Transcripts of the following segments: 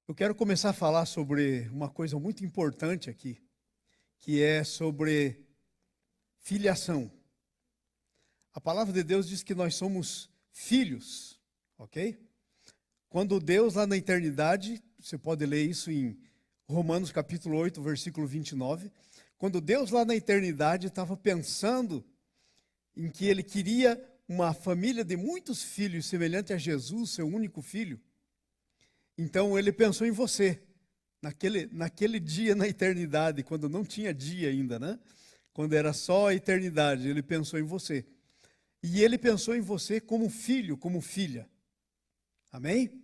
Eu quero começar a falar sobre uma coisa muito importante aqui, que é sobre filiação. A palavra de Deus diz que nós somos filhos, ok? Quando Deus lá na eternidade, você pode ler isso em Romanos capítulo 8, versículo 29, quando Deus lá na eternidade estava pensando em que Ele queria uma família de muitos filhos, semelhante a Jesus, seu único filho, então Ele pensou em você, naquele dia na eternidade, quando não tinha dia ainda, né? Quando era só a eternidade, Ele pensou em você. E Ele pensou em você como filho, como filha. Amém?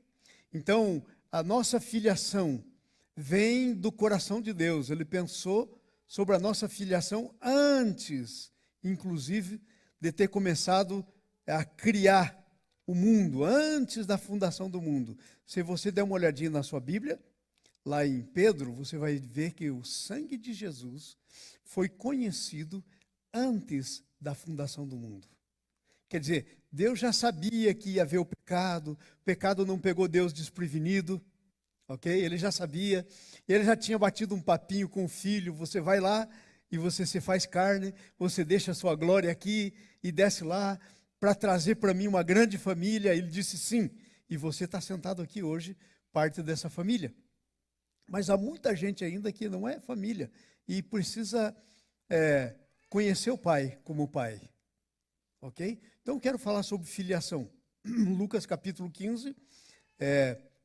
Então, a nossa filiação vem do coração de Deus. Ele pensou sobre a nossa filiação antes, inclusive, de ter começado a criar o mundo, antes da fundação do mundo. Se você der uma olhadinha na sua Bíblia, lá em Pedro, você vai ver que o sangue de Jesus foi conhecido antes da fundação do mundo. Quer dizer, Deus já sabia que ia haver o pecado não pegou Deus desprevenido, ok? Ele já sabia, ele já tinha batido um papinho com o filho, você vai lá e você se faz carne, você deixa a sua glória aqui e desce lá para trazer para mim uma grande família. Ele disse sim, e você está sentado aqui hoje, parte dessa família. Mas há muita gente ainda que não é família e precisa conhecer o pai como pai. Ok? Então, eu quero falar sobre filiação. Lucas capítulo 15,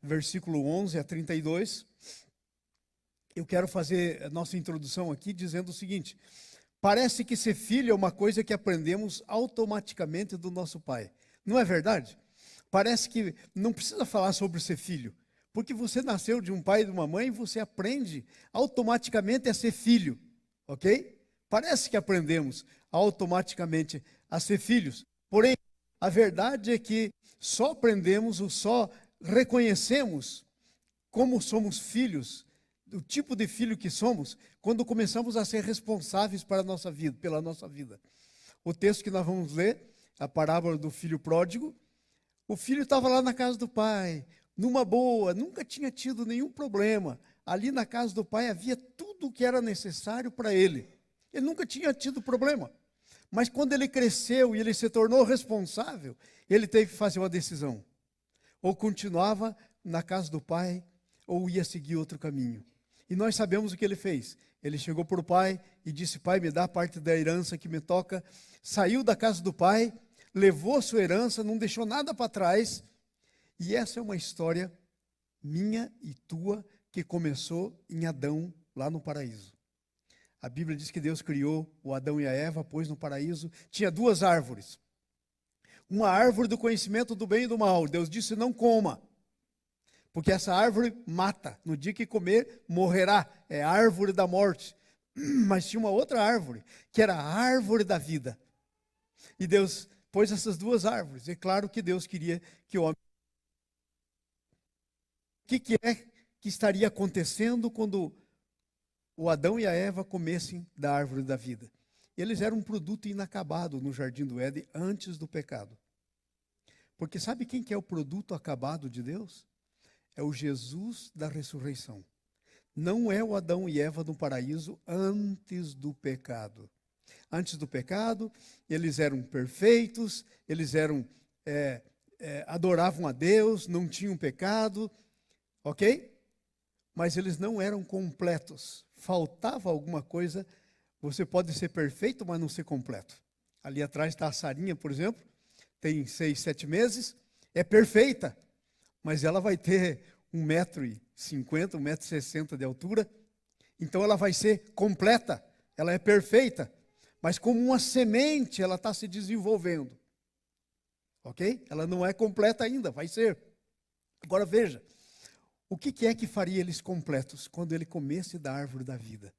versículo 11 a 32. Eu quero fazer a nossa introdução aqui dizendo o seguinte: parece que ser filho é uma coisa que aprendemos automaticamente do nosso pai. Não é verdade? Parece que não precisa falar sobre ser filho, porque você nasceu de um pai e de uma mãe e você aprende automaticamente a ser filho. Ok? Parece que aprendemos automaticamente a ser filhos. Porém, a verdade é que só aprendemos ou só reconhecemos como somos filhos, o tipo de filho que somos, quando começamos a ser responsáveis pela nossa vida. O texto que nós vamos ler, a parábola do filho pródigo, o filho estava lá na casa do pai, numa boa, nunca tinha tido nenhum problema. Ali na casa do pai havia tudo o que era necessário para ele. Ele nunca tinha tido problema. Mas quando ele cresceu e ele se tornou responsável, ele teve que fazer uma decisão. Ou continuava na casa do pai, ou ia seguir outro caminho. E nós sabemos o que ele fez. Ele chegou para o pai e disse: pai, me dá parte da herança que me toca. Saiu da casa do pai, levou a sua herança, não deixou nada para trás. E essa é uma história minha e tua que começou em Adão, lá no paraíso. A Bíblia diz que Deus criou o Adão e a Eva, pôs no paraíso. Tinha duas árvores. Uma árvore do conhecimento do bem e do mal. Deus disse: não coma, porque essa árvore mata. No dia que comer, morrerá. É a árvore da morte. Mas tinha uma outra árvore, que era a árvore da vida. E Deus pôs essas duas árvores. É claro que Deus queria que o homem... O que é que estaria acontecendo quando o Adão e a Eva comessem da árvore da vida? Eles eram um produto inacabado no jardim do Éden antes do pecado. Porque sabe quem que é o produto acabado de Deus? É o Jesus da ressurreição. Não é o Adão e Eva no paraíso antes do pecado. Antes do pecado, eles eram perfeitos, eles adoravam a Deus, não tinham pecado, ok? Mas eles não eram completos. Faltava alguma coisa. Você pode ser perfeito, mas não ser completo. Ali atrás está a Sarinha, por exemplo, tem 6, 7 meses, é perfeita, mas ela vai ter 1,50 m, 1,60 m de altura, então ela vai ser completa, ela é perfeita, mas como uma semente ela está se desenvolvendo, ok? Ela não é completa ainda, vai ser. Agora veja, o que é que faria eles completos? Quando ele comesse da árvore da vida.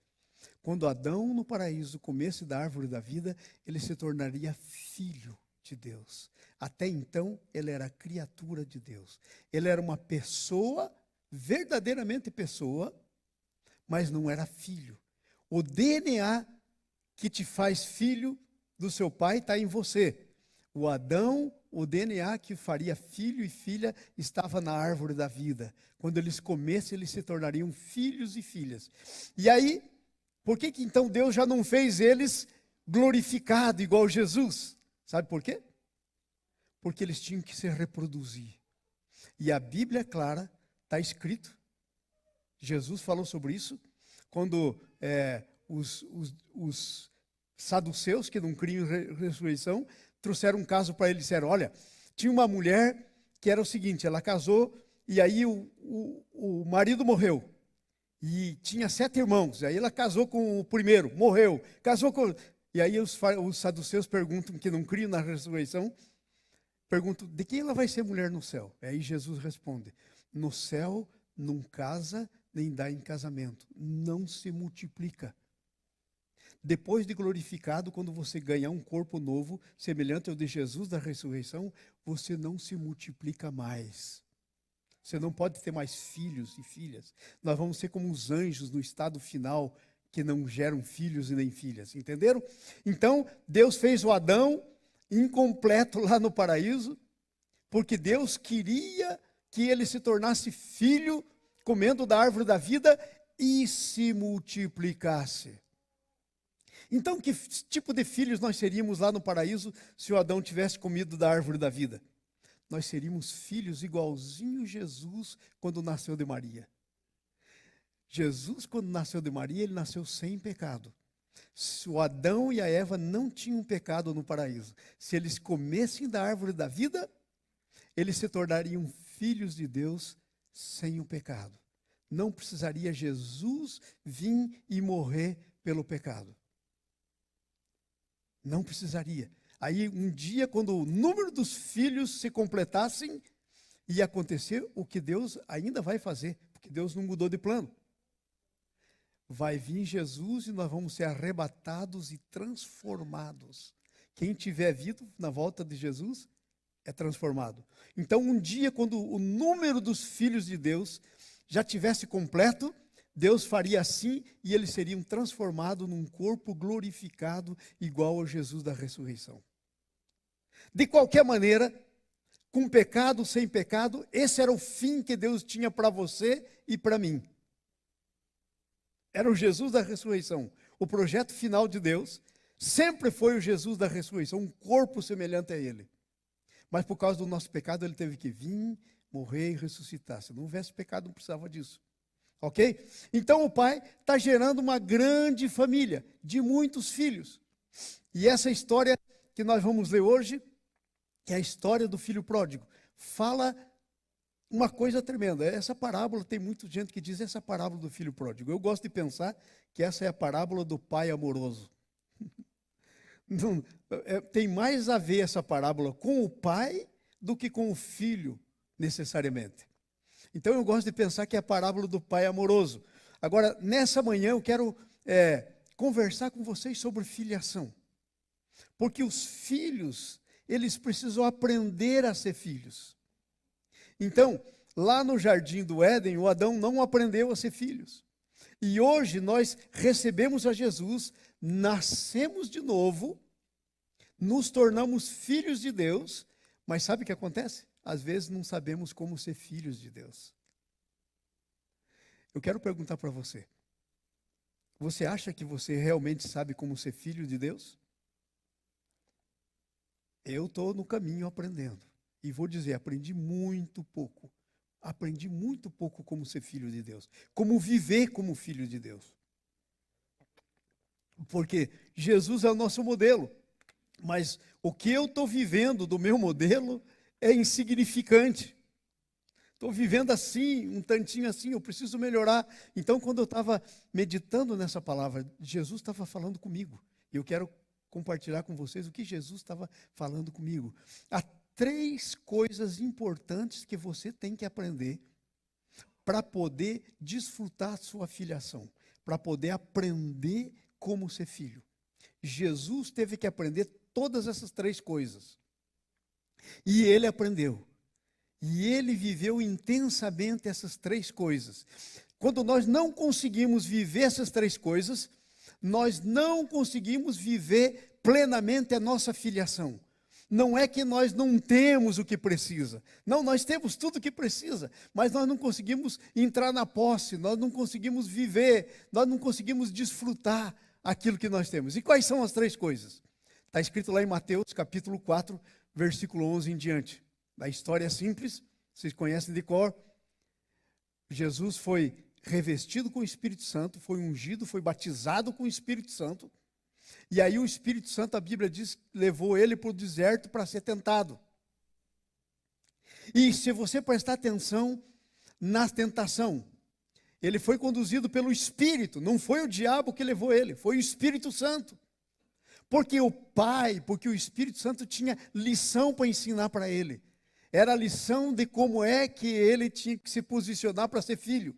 Quando Adão no paraíso comesse da árvore da vida, ele se tornaria filho de Deus. Até então, ele era criatura de Deus. Ele era uma pessoa, verdadeiramente pessoa, mas não era filho. O DNA que te faz filho do seu pai está em você. O Adão o DNA que faria filho e filha estava na árvore da vida. Quando eles comessem, eles se tornariam filhos e filhas. E aí, por que então Deus já não fez eles glorificado igual Jesus? Sabe por quê? Porque eles tinham que se reproduzir. E a Bíblia é clara, está escrito. Jesus falou sobre isso. Quando os saduceus, que não criam ressurreição, trouxeram um caso para ele e disseram, olha, tinha uma mulher que era o seguinte, ela casou e aí o marido morreu. E tinha 7 irmãos, aí ela casou com o primeiro, morreu. E aí os saduceus perguntam, que não criam na ressurreição, perguntam, de quem ela vai ser mulher no céu? Aí Jesus responde, no céu não casa nem dá em casamento, não se multiplica. Depois de glorificado, quando você ganhar um corpo novo, semelhante ao de Jesus da ressurreição, você não se multiplica mais. Você não pode ter mais filhos e filhas. Nós vamos ser como os anjos no estado final, que não geram filhos e nem filhas. Entenderam? Então, Deus fez o Adão incompleto lá no paraíso, porque Deus queria que ele se tornasse filho, comendo da árvore da vida e se multiplicasse. Então, que tipo de filhos nós seríamos lá no paraíso se o Adão tivesse comido da árvore da vida? Nós seríamos filhos igualzinho Jesus quando nasceu de Maria. Jesus, quando nasceu de Maria, ele nasceu sem pecado. Se o Adão e a Eva não tinham pecado no paraíso, se eles comessem da árvore da vida, eles se tornariam filhos de Deus sem o pecado. Não precisaria Jesus vir e morrer pelo pecado. Não precisaria. Aí um dia, quando o número dos filhos se completassem, ia acontecer o que Deus ainda vai fazer, porque Deus não mudou de plano. Vai vir Jesus e nós vamos ser arrebatados e transformados. Quem tiver vivo na volta de Jesus é transformado. Então, um dia, quando o número dos filhos de Deus já tivesse completo, Deus faria assim e eles seriam transformados num corpo glorificado igual ao Jesus da ressurreição. De qualquer maneira, com pecado, sem pecado, esse era o fim que Deus tinha para você e para mim. Era o Jesus da ressurreição. O projeto final de Deus sempre foi o Jesus da ressurreição, um corpo semelhante a ele. Mas por causa do nosso pecado, ele teve que vir, morrer e ressuscitar. Se não houvesse pecado, não precisava disso. Ok? Então o pai está gerando uma grande família de muitos filhos. E essa história que nós vamos ler hoje, que é a história do filho pródigo, fala uma coisa tremenda. Essa parábola, tem muita gente que diz essa parábola do filho pródigo. Eu gosto de pensar que essa é a parábola do pai amoroso. Não, tem mais a ver essa parábola com o pai do que com o filho, necessariamente. Então eu gosto de pensar que é a parábola do pai amoroso. Agora, nessa manhã eu quero conversar com vocês sobre filiação. Porque os filhos, eles precisam aprender a ser filhos. Então, lá no jardim do Éden, o Adão não aprendeu a ser filhos. E hoje nós recebemos a Jesus, nascemos de novo, nos tornamos filhos de Deus, mas sabe o que acontece? Às vezes não sabemos como ser filhos de Deus. Eu quero perguntar para você. Você acha que você realmente sabe como ser filho de Deus? Eu estou no caminho aprendendo. E vou dizer, aprendi muito pouco. Aprendi muito pouco como ser filho de Deus. Como viver como filho de Deus. Porque Jesus é o nosso modelo. Mas o que eu estou vivendo do meu modelo é insignificante. Estou vivendo assim, um tantinho assim, eu preciso melhorar. Então, quando eu estava meditando nessa palavra, Jesus estava falando comigo. E eu quero compartilhar com vocês o que Jesus estava falando comigo. Há 3 coisas importantes que você tem que aprender para poder desfrutar sua filiação, para poder aprender como ser filho. Jesus teve que aprender todas essas 3 coisas. E ele aprendeu. E ele viveu intensamente essas 3 coisas. Quando nós não conseguimos viver essas 3 coisas, nós não conseguimos viver plenamente a nossa filiação. Não é que nós não temos o que precisa. Não, nós temos tudo o que precisa, mas nós não conseguimos entrar na posse, nós não conseguimos viver, nós não conseguimos desfrutar aquilo que nós temos. E quais são as 3 coisas? Está escrito lá em Mateus, capítulo 4, versículo 11 em diante. A história é simples, vocês conhecem de cor. Jesus foi revestido com o Espírito Santo, foi ungido, foi batizado com o Espírito Santo. E aí o Espírito Santo, a Bíblia diz, levou ele para o deserto para ser tentado. E se você prestar atenção na tentação, ele foi conduzido pelo Espírito, não foi o diabo que levou ele, foi o Espírito Santo. Porque o Espírito Santo tinha lição para ensinar para ele. Era a lição de como é que ele tinha que se posicionar para ser filho.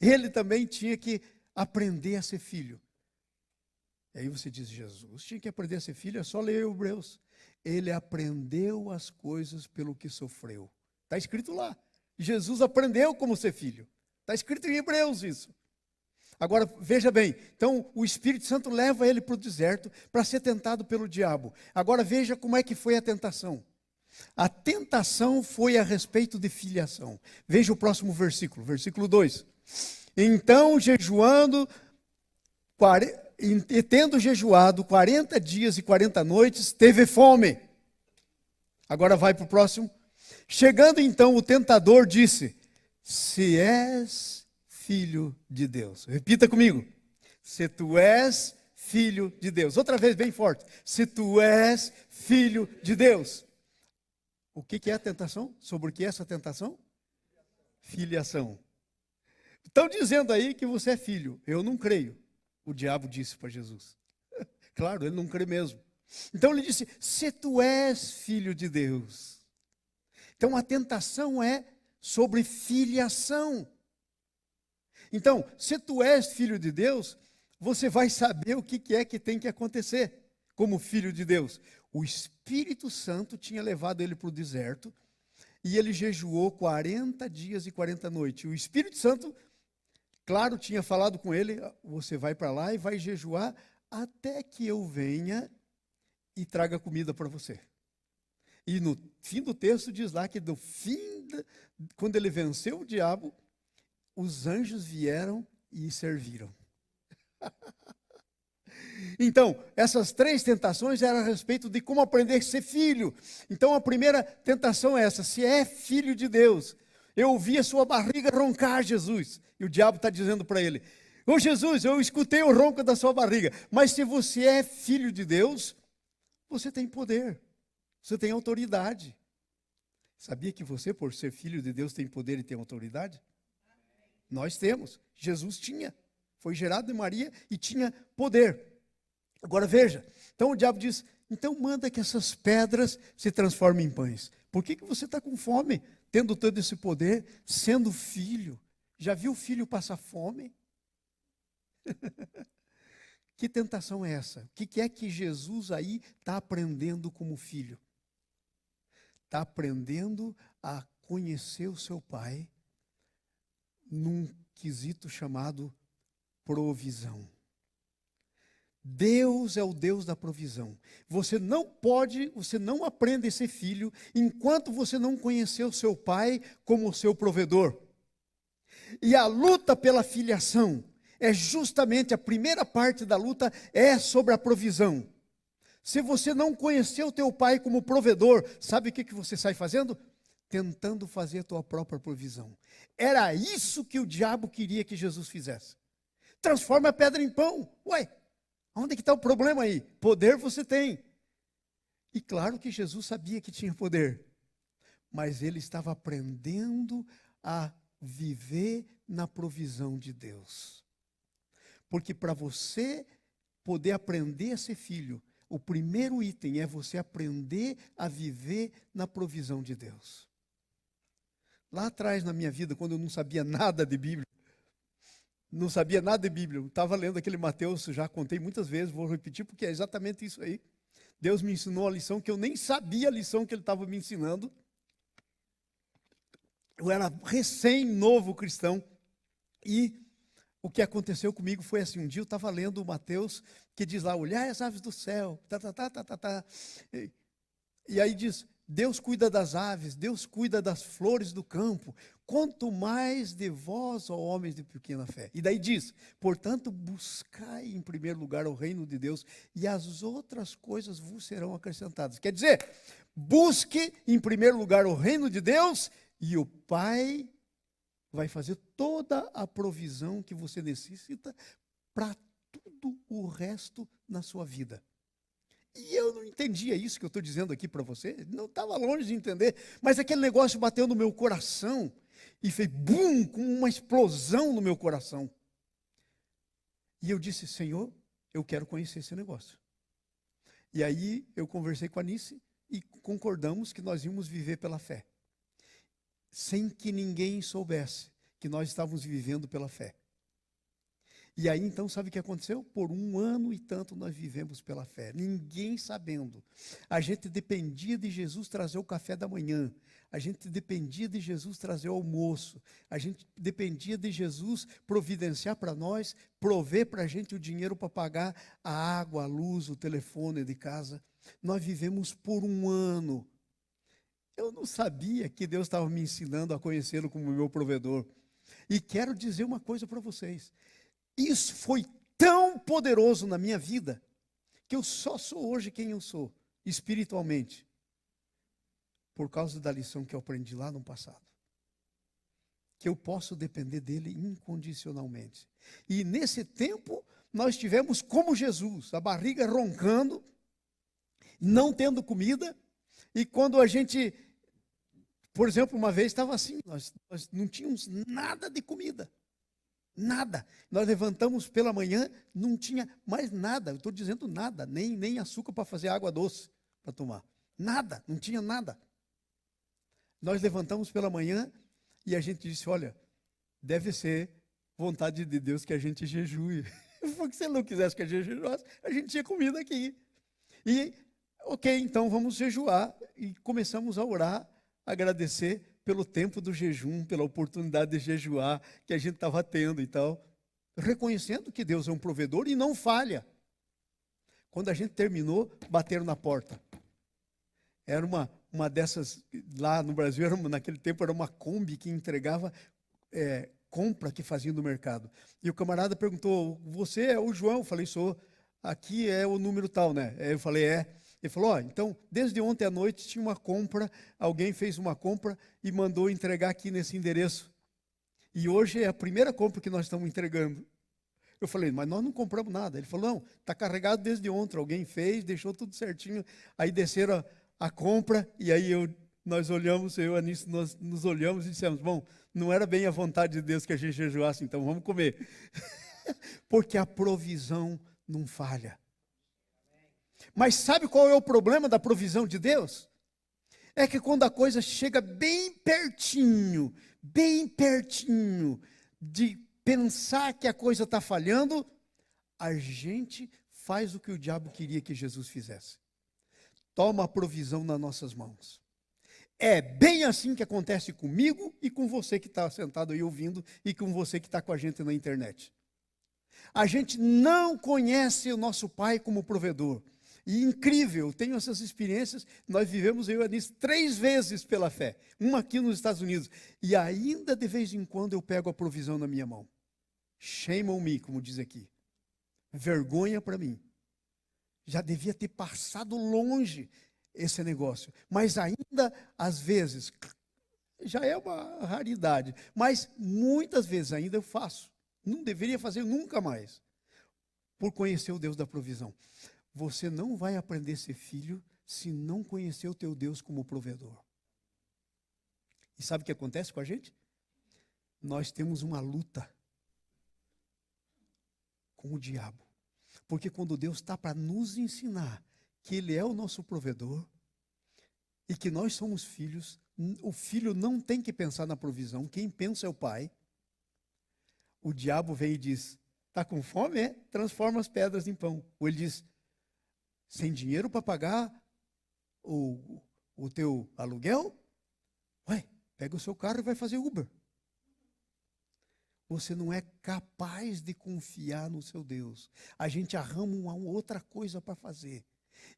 Ele também tinha que aprender a ser filho. E aí você diz, Jesus tinha que aprender a ser filho, é só ler Hebreus. Ele aprendeu as coisas pelo que sofreu. Está escrito lá. Jesus aprendeu como ser filho. Está escrito em Hebreus isso. Agora, veja bem, então o Espírito Santo leva ele para o deserto para ser tentado pelo diabo. Agora veja como é que foi a tentação. A tentação foi a respeito de filiação. Veja o próximo versículo, versículo 2. Então, tendo jejuado 40 dias e 40 noites, teve fome. Agora vai para o próximo. Chegando então o tentador disse, se és filho de Deus. Repita comigo. Se tu és filho de Deus. Outra vez bem forte. Se tu és filho de Deus. O que é a tentação? Sobre o que é essa tentação? Filiação. Estão dizendo aí que você é filho. Eu não creio. O diabo disse para Jesus. Claro, ele não crê mesmo. Então ele disse, se tu és filho de Deus. Então a tentação é sobre filiação. Então, se tu és filho de Deus, você vai saber o que é que tem que acontecer como filho de Deus. O Espírito Santo tinha levado ele para o deserto e ele jejuou 40 dias e 40 noites. O Espírito Santo, claro, tinha falado com ele, você vai para lá e vai jejuar até que eu venha e traga comida para você. E no fim do texto diz lá que quando ele venceu o diabo, os anjos vieram e serviram. Então, essas 3 tentações eram a respeito de como aprender a ser filho. Então, a primeira tentação é essa, se é filho de Deus. Eu ouvi a sua barriga roncar, Jesus. E o diabo está dizendo para ele, ô Jesus, eu escutei o ronco da sua barriga. Mas se você é filho de Deus, você tem poder. Você tem autoridade. Sabia que você, por ser filho de Deus, tem poder e tem autoridade? Nós temos. Jesus tinha. Foi gerado de Maria e tinha poder. Agora veja, então o diabo diz, então manda que essas pedras se transformem em pães. Por que você está com fome, tendo todo esse poder, sendo filho? Já viu o filho passar fome? Que tentação é essa? O que é que Jesus aí está aprendendo como filho? Está aprendendo a conhecer o seu pai num quesito chamado provisão. Deus é o Deus da provisão. Você não aprende a ser filho enquanto você não conhecer o seu pai como o seu provedor. E a luta pela filiação é justamente a primeira parte da luta é sobre a provisão. Se você não conhecer o teu pai como provedor, sabe o que você sai fazendo? Tentando fazer a tua própria provisão. Era isso que o diabo queria que Jesus fizesse. Transforma a pedra em pão. Ué, onde é que está o problema aí? Poder você tem. E claro que Jesus sabia que tinha poder. Mas ele estava aprendendo a viver na provisão de Deus. Porque para você poder aprender a ser filho, o primeiro item é você aprender a viver na provisão de Deus. Lá atrás na minha vida, quando eu não sabia nada de Bíblia, eu estava lendo aquele Mateus, já contei muitas vezes, vou repetir porque é exatamente isso aí. Deus me ensinou a lição que eu nem sabia a lição que ele estava me ensinando. Eu era recém-novo cristão e o que aconteceu comigo foi assim, um dia eu estava lendo o Mateus, que diz lá, olhai as aves do céu, E aí diz, Deus cuida das aves, Deus cuida das flores do campo. Quanto mais de vós, ó homens de pequena fé. E daí diz, portanto, buscai em primeiro lugar o reino de Deus e as outras coisas vos serão acrescentadas. Quer dizer, busque em primeiro lugar o reino de Deus e o Pai vai fazer toda a provisão que você necessita para tudo o resto na sua vida. E eu não entendia isso que eu estou dizendo aqui para você, não estava longe de entender, mas aquele negócio bateu no meu coração e fez bum, com uma explosão no meu coração. E eu disse, Senhor, eu quero conhecer esse negócio. E aí eu conversei com a Anice e concordamos que nós íamos viver pela fé, sem que ninguém soubesse que nós estávamos vivendo pela fé. E aí, então, sabe o que aconteceu? Por 1 ano e tanto nós vivemos pela fé, ninguém sabendo. A gente dependia de Jesus trazer o café da manhã, a gente dependia de Jesus trazer o almoço, a gente dependia de Jesus providenciar para nós, prover para a gente o dinheiro para pagar a água, a luz, o telefone de casa. Nós vivemos por 1 ano. Eu não sabia que Deus estava me ensinando a conhecê-lo como meu provedor. E quero dizer uma coisa para vocês. Isso foi tão poderoso na minha vida, que eu só sou hoje quem eu sou, espiritualmente, por causa da lição que eu aprendi lá no passado. Que eu posso depender dele incondicionalmente. E nesse tempo, nós tivemos como Jesus, a barriga roncando, não tendo comida, e quando a gente, por exemplo, uma vez estava assim, nós não tínhamos nada de comida. Nada. Nós levantamos pela manhã, não tinha mais nada. Eu estou dizendo nada, nem açúcar para fazer água doce para tomar. Nada, não tinha nada. Nós levantamos pela manhã e a gente disse, olha, deve ser vontade de Deus que a gente jejue. Porque se ele não quisesse que a gente jejuasse, a gente tinha comida aqui. E, ok, então vamos jejuar. E começamos a orar, agradecer pelo tempo do jejum, pela oportunidade de jejuar que a gente estava tendo e tal, reconhecendo que Deus é um provedor e não falha. Quando a gente terminou, bateram na porta. Era uma dessas, lá no Brasil, naquele tempo era uma Kombi que entregava compra que fazia no mercado. E o camarada perguntou, você é o João? Eu falei, sou. Aqui é o número tal, né? Eu falei, é. Ele falou, então, desde ontem à noite tinha uma compra, alguém fez uma compra e mandou entregar aqui nesse endereço. E hoje é a primeira compra que nós estamos entregando. Eu falei, mas nós não compramos nada. Ele falou, não, está carregado desde ontem, alguém fez, deixou tudo certinho. Aí desceram a compra e aí nós olhamos, eu e a Anice, nós nos olhamos e dissemos, bom, não era bem a vontade de Deus que a gente jejuasse, então vamos comer. Porque a provisão não falha. Mas sabe qual é o problema da provisão de Deus? É que quando a coisa chega bem pertinho de pensar que a coisa está falhando, a gente faz o que o diabo queria que Jesus fizesse. Toma a provisão nas nossas mãos. É bem assim que acontece comigo e com você que está sentado aí ouvindo e com você que está com a gente na internet. A gente não conhece o nosso Pai como provedor. E incrível, tenho essas experiências, nós vivemos, eu e a Anice, 3 vezes pela fé, uma aqui nos Estados Unidos, e ainda de vez em quando eu pego a provisão na minha mão. Shame on me, como diz aqui. Vergonha para mim. Já devia ter passado longe esse negócio, mas ainda, às vezes, já é uma raridade, mas muitas vezes ainda eu faço. Não deveria fazer nunca mais, por conhecer o Deus da provisão. Você não vai aprender a ser filho se não conhecer o teu Deus como provedor. E sabe o que acontece com a gente? Nós temos uma luta com o diabo. Porque quando Deus está para nos ensinar que Ele é o nosso provedor e que nós somos filhos, o filho não tem que pensar na provisão, quem pensa é o pai. O diabo vem e diz, está com fome? Transforma as pedras em pão. Ou ele diz, sem dinheiro para pagar o teu aluguel? Ué, pega o seu carro e vai fazer Uber. Você não é capaz de confiar no seu Deus. A gente arruma uma outra coisa para fazer.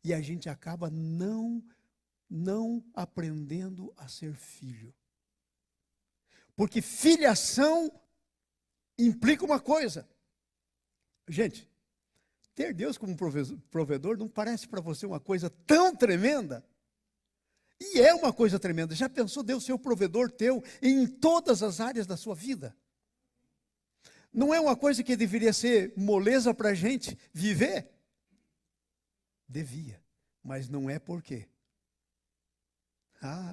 E a gente acaba não não aprendendo a ser filho. Porque filiação implica uma coisa. Gente, ter Deus como provedor não parece para você uma coisa tão tremenda? E é uma coisa tremenda. Já pensou Deus ser o provedor teu em todas as áreas da sua vida? Não é uma coisa que deveria ser moleza para a gente viver? Devia, mas não é por quê?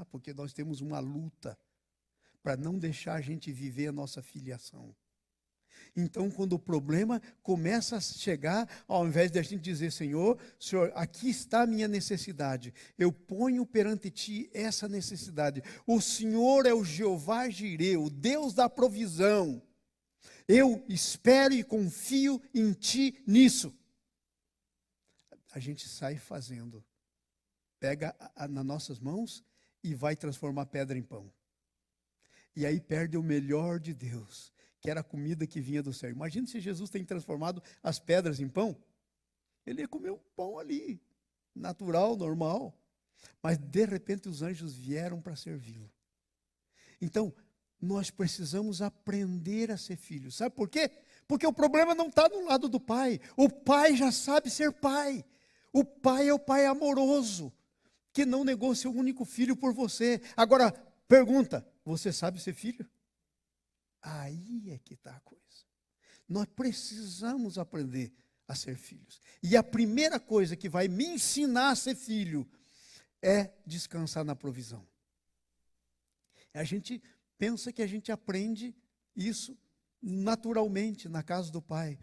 Porque nós temos uma luta para não deixar a gente viver a nossa filiação. Então, quando o problema começa a chegar, ao invés de a gente dizer, Senhor, aqui está a minha necessidade. Eu ponho perante ti essa necessidade. O Senhor é o Jeová Jireh, o Deus da provisão. Eu espero e confio em ti nisso. A gente sai fazendo. Pega nas nossas mãos e vai transformar pedra em pão. E aí perde o melhor de Deus, que era a comida que vinha do céu. Imagina se Jesus tem transformado as pedras em pão. Ele ia comer um pão ali, natural, normal. Mas de repente os anjos vieram para servi-lo. Então, nós precisamos aprender a ser filhos. Sabe por quê? Porque o problema não está do lado do pai. O pai já sabe ser pai. O pai é o pai amoroso, que não negou seu único filho por você. Agora, pergunta, você sabe ser filho? Aí é que está a coisa. Nós precisamos aprender a ser filhos. E a primeira coisa que vai me ensinar a ser filho é descansar na provisão. A gente pensa que a gente aprende isso naturalmente na casa do Pai.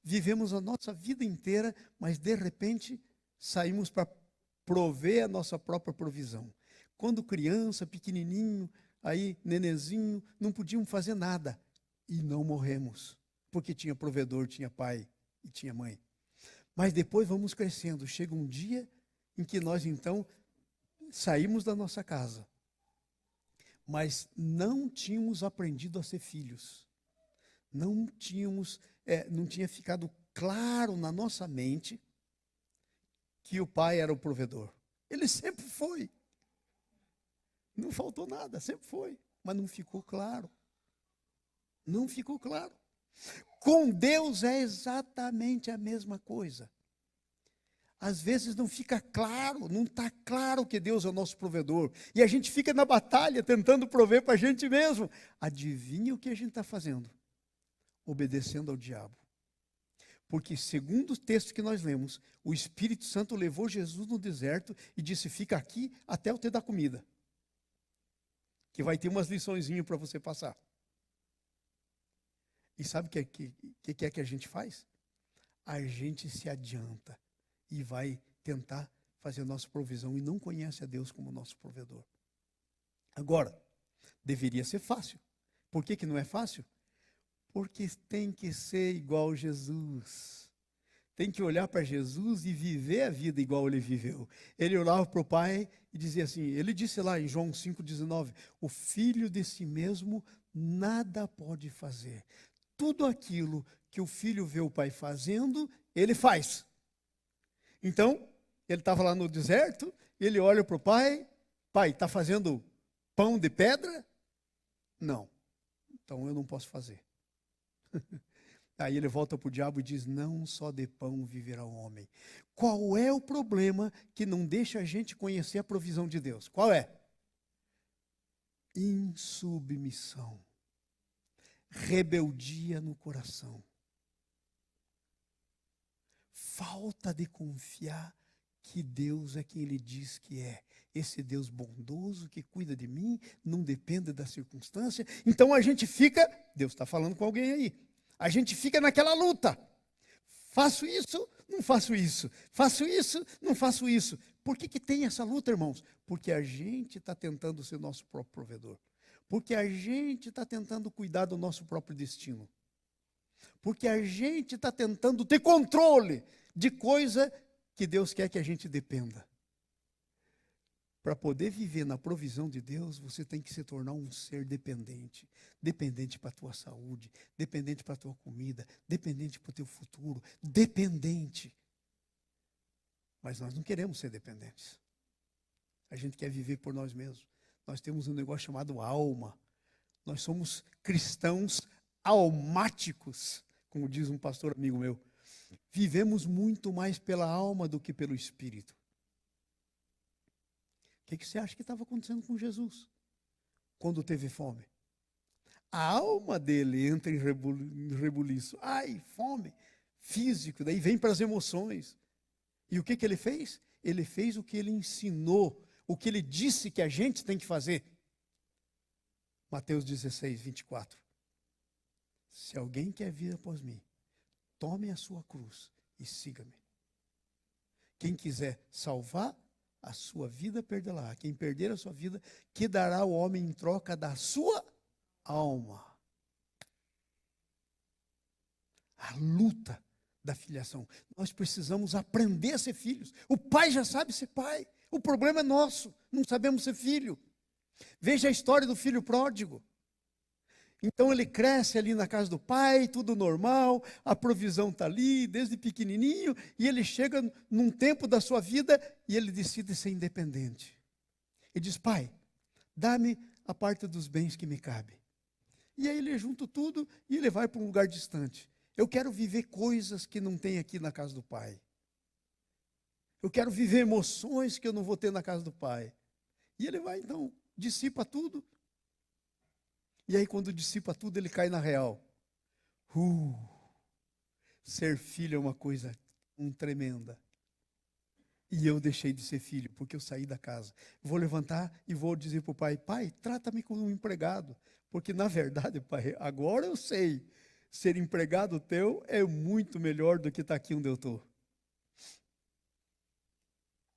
Vivemos a nossa vida inteira, mas de repente saímos para prover a nossa própria provisão. Quando criança, pequenininho, aí nenenzinho, não podíamos fazer nada. E não morremos, porque tinha provedor, tinha pai e tinha mãe. Mas depois vamos crescendo. Chega um dia em que nós então saímos da nossa casa, mas não tínhamos aprendido a ser filhos. Não tinha ficado claro na nossa mente que o pai era o provedor. Ele sempre foi. Não faltou nada, sempre foi. Mas não ficou claro. Não ficou claro. Com Deus é exatamente a mesma coisa. Às vezes não fica claro, não está claro que Deus é o nosso provedor. E a gente fica na batalha tentando prover para a gente mesmo. Adivinha o que a gente está fazendo? Obedecendo ao diabo. Porque, segundo o texto que nós lemos, o Espírito Santo levou Jesus no deserto e disse, fica aqui até eu te dar comida. Que vai ter umas liçõezinhas para você passar. E sabe o que é que a gente faz? A gente se adianta e vai tentar fazer a nossa provisão e não conhece a Deus como nosso provedor. Agora, deveria ser fácil. Por que não é fácil? Porque tem que ser igual Jesus. Tem que olhar para Jesus e viver a vida igual ele viveu. Ele olhava para o Pai e dizia assim, ele disse lá em João 5,19, o filho de si mesmo nada pode fazer. Tudo aquilo que o filho vê o pai fazendo, ele faz. Então, ele estava lá no deserto, ele olha para o pai, pai, está fazendo pão de pedra? Não. Então eu não posso fazer. Aí ele volta para o diabo e diz, não só de pão viverá o homem. Qual é o problema que não deixa a gente conhecer a provisão de Deus? Qual é? Insubmissão. Rebeldia no coração. Falta de confiar que Deus é quem Ele diz que é. Esse Deus bondoso que cuida de mim, não depende da circunstância. Então a gente fica, Deus está falando com alguém aí, a gente fica naquela luta. Faço isso, não faço isso. Faço isso, não faço isso. Por que tem essa luta, irmãos? Porque a gente está tentando ser nosso próprio provedor. Porque a gente está tentando cuidar do nosso próprio destino. Porque a gente está tentando ter controle de coisa que Deus quer que a gente dependa. Para poder viver na provisão de Deus, você tem que se tornar um ser dependente. Dependente para a tua saúde, dependente para a tua comida, dependente para o teu futuro, dependente. Mas nós não queremos ser dependentes. A gente quer viver por nós mesmos. Nós temos um negócio chamado alma. Nós somos cristãos almáticos, como diz um pastor amigo meu. Vivemos muito mais pela alma do que pelo espírito. O que você acha que estava acontecendo com Jesus quando teve fome? A alma dele entra em rebuliço. Ai, fome, físico, daí vem para as emoções. E o que ele fez? Ele fez o que ele ensinou, o que ele disse que a gente tem que fazer. Mateus 16, 24. Se alguém quer vir após mim, tome a sua cruz e siga-me. Quem quiser salvar a sua vida, perderá. Quem perder a sua vida, que dará o homem em troca da sua alma. A luta da filiação. Nós precisamos aprender a ser filhos. O pai já sabe ser pai. O problema é nosso. Não sabemos ser filho. Veja a história do filho pródigo. Então ele cresce ali na casa do pai, tudo normal, a provisão está ali, desde pequenininho, e ele chega num tempo da sua vida e ele decide ser independente. E diz, pai, dá-me a parte dos bens que me cabe. E aí ele junta tudo e ele vai para um lugar distante. Eu quero viver coisas que não tem aqui na casa do pai. Eu quero viver emoções que eu não vou ter na casa do pai. E ele vai então, dissipa tudo. E aí quando dissipa tudo, ele cai na real. Ser filho é uma coisa tremenda. E eu deixei de ser filho, porque eu saí da casa. Vou levantar e vou dizer para o pai, pai, trata-me como um empregado. Porque na verdade, pai, agora eu sei, ser empregado teu é muito melhor do que estar aqui onde eu estou.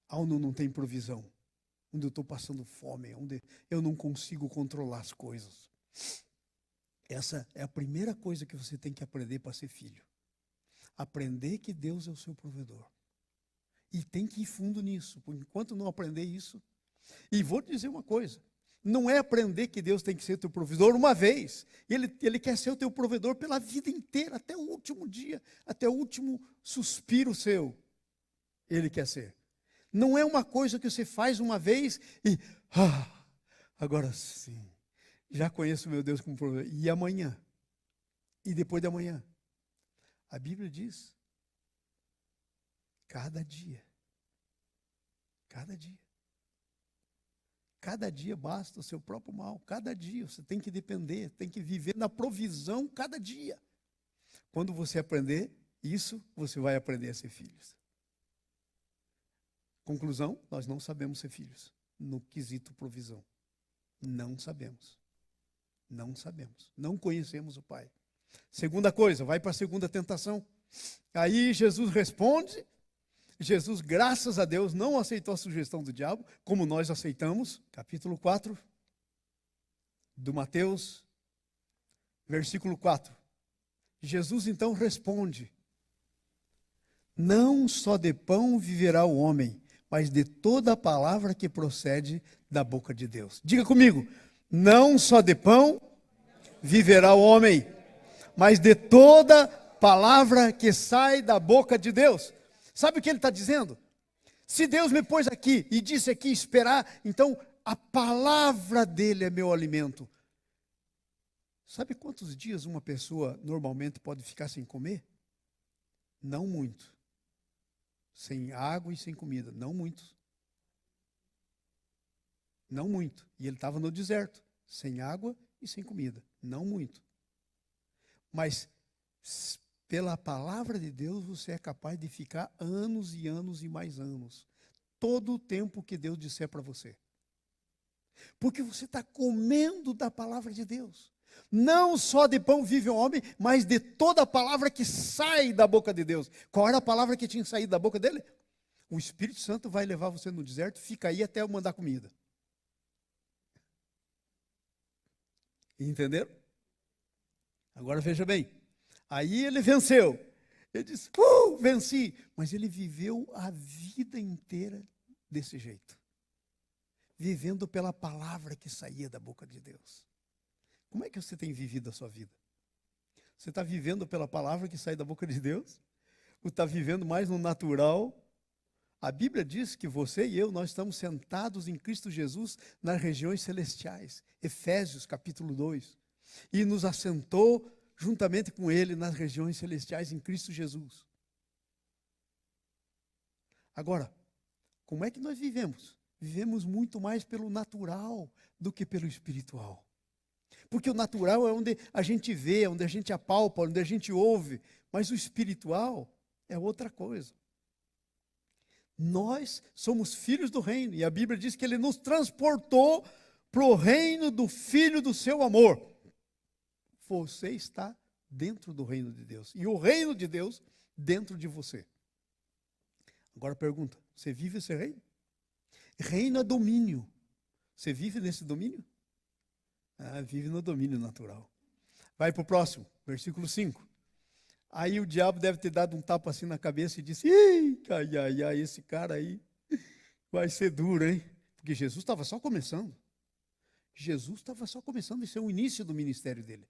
Onde não tem provisão, onde eu estou passando fome, onde eu não consigo controlar as coisas. Essa é a primeira coisa que você tem que aprender para ser filho. Aprender que Deus é o seu provedor. E tem que ir fundo nisso. Por enquanto não aprender isso. E vou te dizer uma coisa. Não é aprender que Deus tem que ser teu provedor uma vez. Ele quer ser o teu provedor pela vida inteira, até o último dia, até o último suspiro seu. Ele quer ser. Não é uma coisa que você faz uma vez e... agora sim. Já conheço meu Deus como provedor. E amanhã? E depois de amanhã? A Bíblia diz, cada dia. Cada dia. Cada dia basta o seu próprio mal. Cada dia você tem que depender, tem que viver na provisão cada dia. Quando você aprender isso, você vai aprender a ser filhos. Conclusão, nós não sabemos ser filhos no quesito provisão. Não sabemos. Não sabemos. Não conhecemos o Pai. Segunda coisa, vai para a segunda tentação. Aí Jesus responde. Jesus, graças a Deus, não aceitou a sugestão do diabo, como nós aceitamos. Capítulo 4 do Mateus, versículo 4. Jesus então responde: não só de pão viverá o homem, mas de toda a palavra que procede da boca de Deus. Diga comigo, não só de pão viverá o homem, mas de toda palavra que sai da boca de Deus. Sabe o que ele está dizendo? Se Deus me pôs aqui e disse aqui esperar, então a palavra dele é meu alimento. Sabe quantos dias uma pessoa normalmente pode ficar sem comer? Não muito. Sem água e sem comida, não muito. Não muito. E ele estava no deserto, sem água e sem comida, não muito. Mas pela palavra de Deus você é capaz de ficar anos e anos e mais anos. Todo o tempo que Deus disser para você. Porque você está comendo da palavra de Deus. Não só de pão vive o homem, mas de toda a palavra que sai da boca de Deus. Qual era a palavra que tinha saído da boca dele? O Espírito Santo vai levar você no deserto, fica aí até eu mandar comida. Entenderam? Agora veja bem. Aí ele venceu. Ele disse, venci. Mas ele viveu a vida inteira desse jeito. Vivendo pela palavra que saía da boca de Deus. Como é que você tem vivido a sua vida? Você está vivendo pela palavra que sai da boca de Deus? Ou está vivendo mais no natural, A Bíblia diz que você e eu, nós estamos sentados em Cristo Jesus nas regiões celestiais. Efésios capítulo 2. E nos assentou juntamente com Ele nas regiões celestiais em Cristo Jesus. Agora, como é que nós vivemos? Vivemos muito mais pelo natural do que pelo espiritual. Porque o natural é onde a gente vê, onde a gente apalpa, onde a gente ouve. Mas o espiritual é outra coisa. Nós somos filhos do reino. E a Bíblia diz que Ele nos transportou para o reino do Filho do seu amor. Você está dentro do reino de Deus. E o reino de Deus dentro de você. Agora pergunta, você vive esse reino? Reino é domínio. Você vive nesse domínio? Vive no domínio natural. Vai para o próximo, versículo 5. Aí o diabo deve ter dado um tapa assim na cabeça e disse, ai, esse cara aí vai ser duro, hein? Porque Jesus estava só começando. Jesus estava só começando, esse é o início do ministério dele.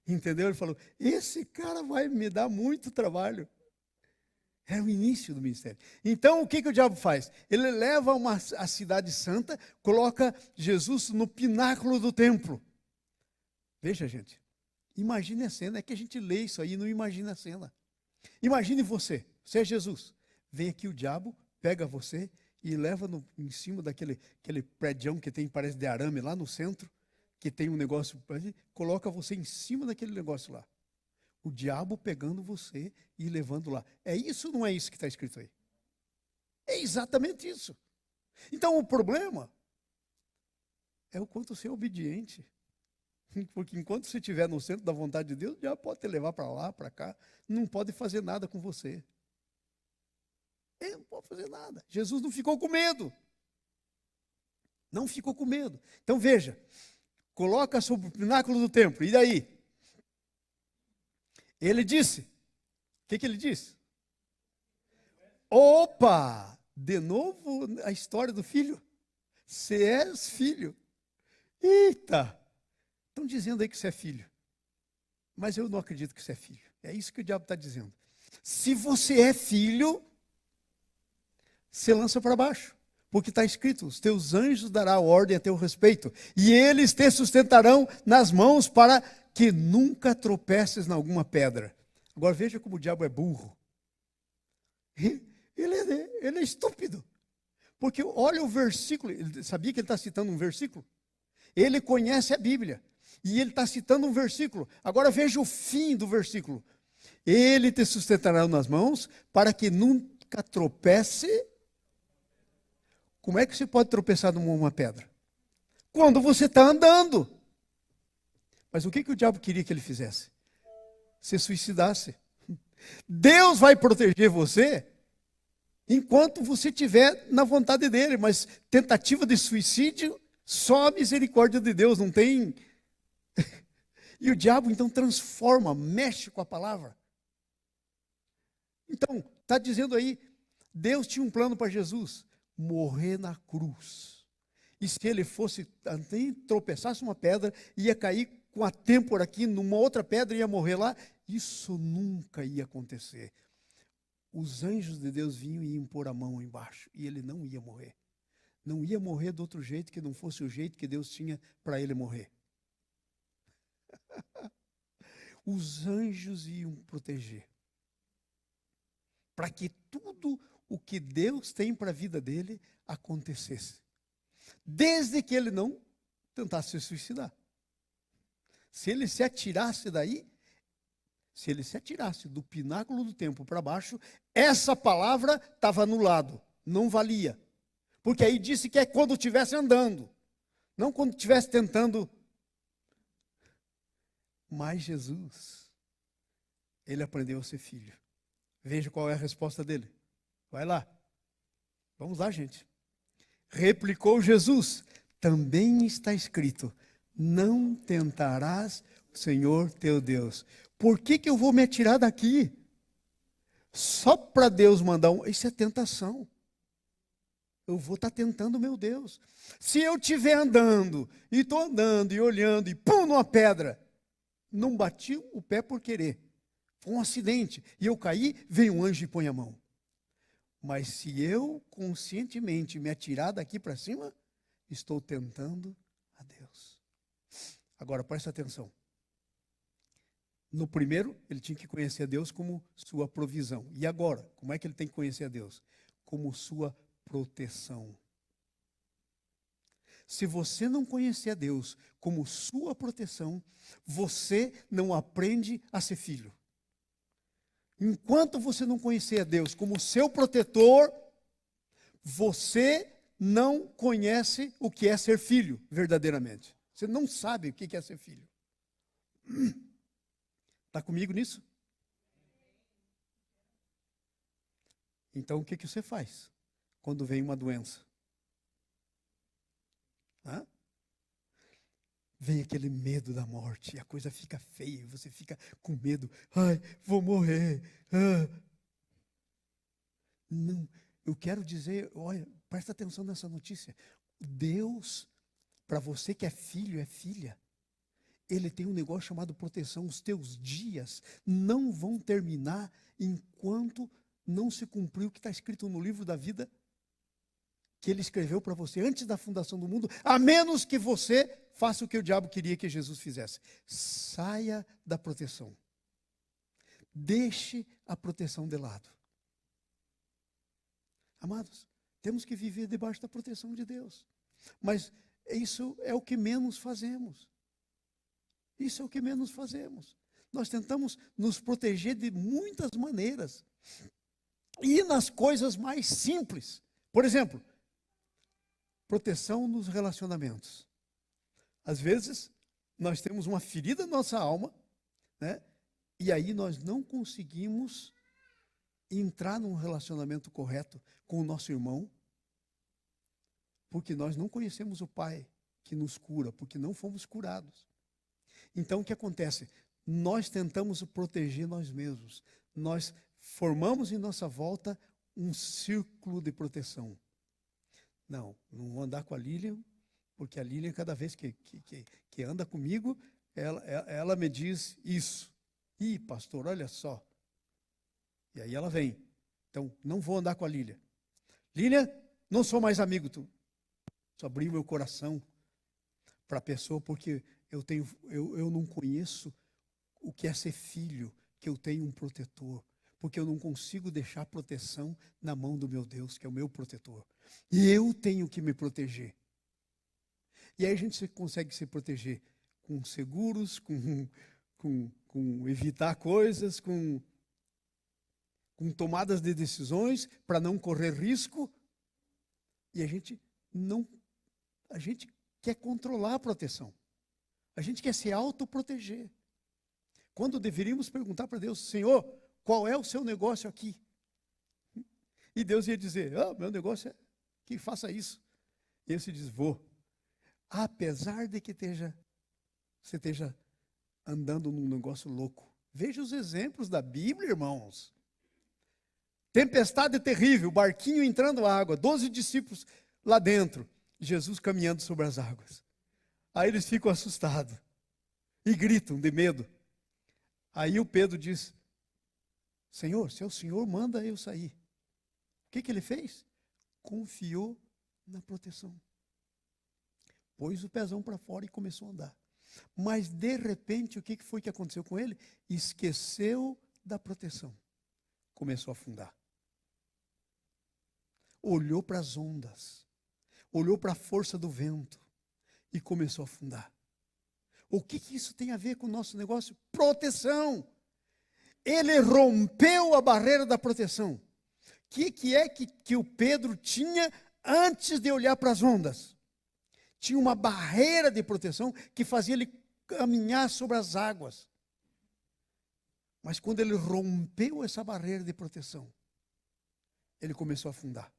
Entendeu? Ele falou, esse cara vai me dar muito trabalho. É o início do ministério. Então, o que o diabo faz? Ele leva a cidade santa, coloca Jesus no pináculo do templo. Veja, gente, imagine a cena. É que a gente lê isso aí e não imagina a cena. Imagine você é Jesus. Vem aqui o diabo, pega você e leva em cima daquele prédião que tem, parece de arame, lá no centro, que tem um negócio, coloca você em cima daquele negócio lá. O diabo pegando você e levando lá. É isso ou não é isso que está escrito aí? É exatamente isso. Então o problema é o quanto você é obediente. Porque enquanto você estiver no centro da vontade de Deus, o diabo pode te levar para lá, para cá. Não pode fazer nada com você. Ele não pode fazer nada. Jesus não ficou com medo. Não ficou com medo. Então veja, coloca sobre o pináculo do templo. E daí? Ele disse, o que ele disse? Opa, de novo a história do filho. Você és filho. Eita, estão dizendo aí que você é filho. Mas eu não acredito que você é filho. É isso que o diabo está dizendo. Se você é filho, você lança para baixo. Porque está escrito, os teus anjos darão ordem a teu respeito. E eles te sustentarão nas mãos para que nunca tropeces em alguma pedra. Agora veja como o diabo é burro. Ele é estúpido. Porque olha o versículo, ele sabia que ele está citando um versículo? Ele conhece a Bíblia. E ele está citando um versículo. Agora veja o fim do versículo. Ele te sustentará nas mãos para que nunca tropece. Como é que você pode tropeçar numa pedra? Quando você está andando. Mas o que o diabo queria que ele fizesse? Se suicidasse. Deus vai proteger você enquanto você estiver na vontade dele. Mas tentativa de suicídio, só a misericórdia de Deus, não tem. E o diabo então transforma, mexe com a palavra. Então, está dizendo aí, Deus tinha um plano para Jesus, morrer na cruz. E se ele fosse, nem tropeçasse uma pedra, ia cair com a têmpora aqui, numa outra pedra, ia morrer lá. Isso nunca ia acontecer. Os anjos de Deus vinham e iam pôr a mão embaixo, e ele não ia morrer. Não ia morrer de outro jeito que não fosse o jeito que Deus tinha para ele morrer. Os anjos iam proteger. Para que tudo o que Deus tem para a vida dele acontecesse. Desde que ele não tentasse se suicidar. Se ele se atirasse daí, se ele se atirasse do pináculo do templo para baixo, essa palavra estava anulado, não valia. Porque aí disse que é quando estivesse andando, não quando estivesse tentando. Mas Jesus, ele aprendeu a ser filho. Veja qual é a resposta dele. Vai lá. Vamos lá, gente. Replicou Jesus, também está escrito, não tentarás o Senhor teu Deus. Por que eu vou me atirar daqui? Só para Deus mandar um. Isso é tentação. Eu vou estar tentando meu Deus. Se eu estiver andando, e estou andando, e olhando, e pum, numa pedra, não bati o pé por querer. Foi um acidente. E eu caí, veio um anjo e põe a mão. Mas se eu conscientemente me atirar daqui para cima, estou tentando a Deus. Agora, presta atenção. No primeiro, ele tinha que conhecer a Deus como sua provisão. E agora, como é que ele tem que conhecer a Deus? Como sua proteção. Se você não conhecer a Deus como sua proteção, você não aprende a ser filho. Enquanto você não conhecer a Deus como seu protetor, você não conhece o que é ser filho, verdadeiramente. Você não sabe o que é ser filho. Está comigo nisso? Então, o que você faz quando vem uma doença? Hã? Vem aquele medo da morte, e a coisa fica feia, você fica com medo. Ai, vou morrer. Não, eu quero dizer, olha, presta atenção nessa notícia. Deus, para você que é filho, é filha, Ele tem um negócio chamado proteção. Os teus dias não vão terminar enquanto não se cumprir o que está escrito no livro da vida que Ele escreveu para você antes da fundação do mundo, a menos que você faça o que o diabo queria que Jesus fizesse. Saia da proteção. Deixe a proteção de lado. Amados, temos que viver debaixo da proteção de Deus. Mas isso é o que menos fazemos. Isso é o que menos fazemos. Nós tentamos nos proteger de muitas maneiras. E nas coisas mais simples. Por exemplo, proteção nos relacionamentos. Às vezes, nós temos uma ferida na nossa alma, né? E aí nós não conseguimos entrar num relacionamento correto com o nosso irmão, porque nós não conhecemos o Pai que nos cura, porque não fomos curados. Então, o que acontece? Nós tentamos proteger nós mesmos. Nós formamos em nossa volta um círculo de proteção. Não vou andar com a Lilian, porque a Lilian, cada vez que anda comigo, ela me diz isso. Ih, pastor, olha só. E aí ela vem. Então, não vou andar com a Lilian. Lilian, não sou mais amigo tu. Só abri meu coração para a pessoa, porque eu não conheço o que é ser filho, que eu tenho um protetor. Porque eu não consigo deixar a proteção na mão do meu Deus, que é o meu protetor. E eu tenho que me proteger. E aí a gente consegue se proteger com seguros, com evitar coisas, com tomadas de decisões para não correr risco. E a gente quer controlar a proteção. A gente quer se autoproteger. Quando deveríamos perguntar para Deus, Senhor, qual é o seu negócio aqui? E Deus ia dizer, meu negócio é que faça isso. E ele se diz, vou. Apesar de que você esteja andando num negócio louco. Veja os exemplos da Bíblia, irmãos. Tempestade terrível, barquinho entrando água, 12 discípulos lá dentro, Jesus caminhando sobre as águas. Aí eles ficam assustados e gritam de medo. Aí o Pedro diz, Senhor, se é o Senhor, manda eu sair. O que ele fez? Confiou na proteção. Pôs o pezão para fora e começou a andar. Mas de repente, o que foi que aconteceu com ele? Esqueceu da proteção. Começou a afundar. Olhou para as ondas. Olhou para a força do vento. E começou a afundar. O que isso tem a ver com o nosso negócio? Proteção. Ele rompeu a barreira da proteção. O que é que o Pedro tinha antes de olhar para as ondas? Tinha uma barreira de proteção que fazia ele caminhar sobre as águas. Mas quando ele rompeu essa barreira de proteção, ele começou a afundar.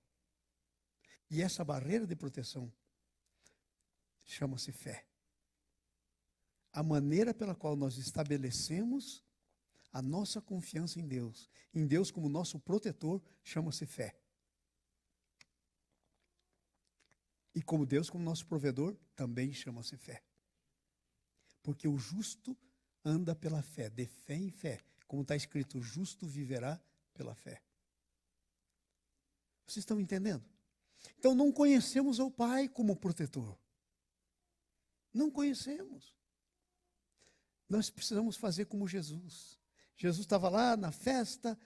E essa barreira de proteção chama-se fé. A maneira pela qual nós estabelecemos a nossa confiança em Deus como nosso protetor, chama-se fé. E como Deus como nosso provedor, também chama-se fé. Porque o justo anda pela fé, de fé em fé. Como está escrito, o justo viverá pela fé. Vocês estão entendendo? Então não conhecemos o Pai como protetor. Não conhecemos. Nós precisamos fazer como Jesus. Jesus estava lá na festa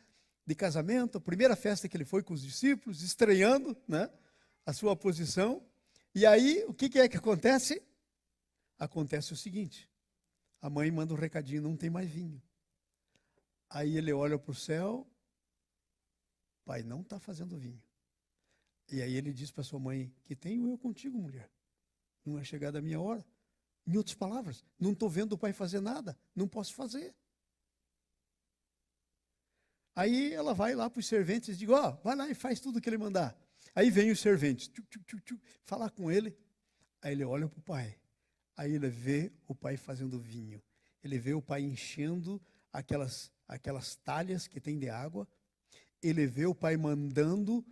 de casamento, a primeira festa que ele foi com os discípulos, estreando, né, a sua posição. E aí, o que é que acontece? Acontece o seguinte, a mãe manda um recadinho, não tem mais vinho. Aí ele olha para o céu, pai, não está fazendo vinho. E aí ele diz para sua mãe, que tenho eu contigo, mulher. Não é chegada a minha hora. Em outras palavras, não estou vendo o pai fazer nada, não posso fazer. Aí ela vai lá para os serventes e diz, vai lá e faz tudo o que ele mandar. Aí vem os serventes, falar com ele. Aí ele olha para o pai. Aí ele vê o pai fazendo vinho. Ele vê o pai enchendo aquelas talhas que tem de água. Ele vê o pai mandando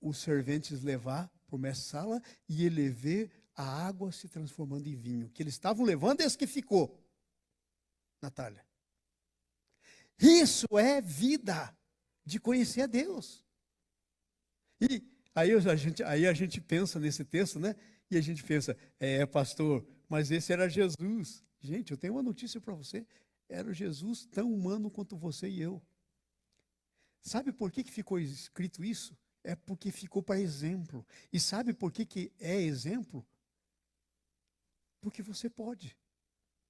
os serventes levar para o mestre-sala. E ele vê a água se transformando em vinho. Que eles estavam levando, esse que ficou na talha. Isso é vida de conhecer a Deus. E aí a gente pensa nesse texto, né? E a gente pensa, pastor, mas esse era Jesus. Gente, eu tenho uma notícia para você. Era Jesus tão humano quanto você e eu. Sabe por que ficou escrito isso? É porque ficou para exemplo. E sabe por que é exemplo? Porque você pode.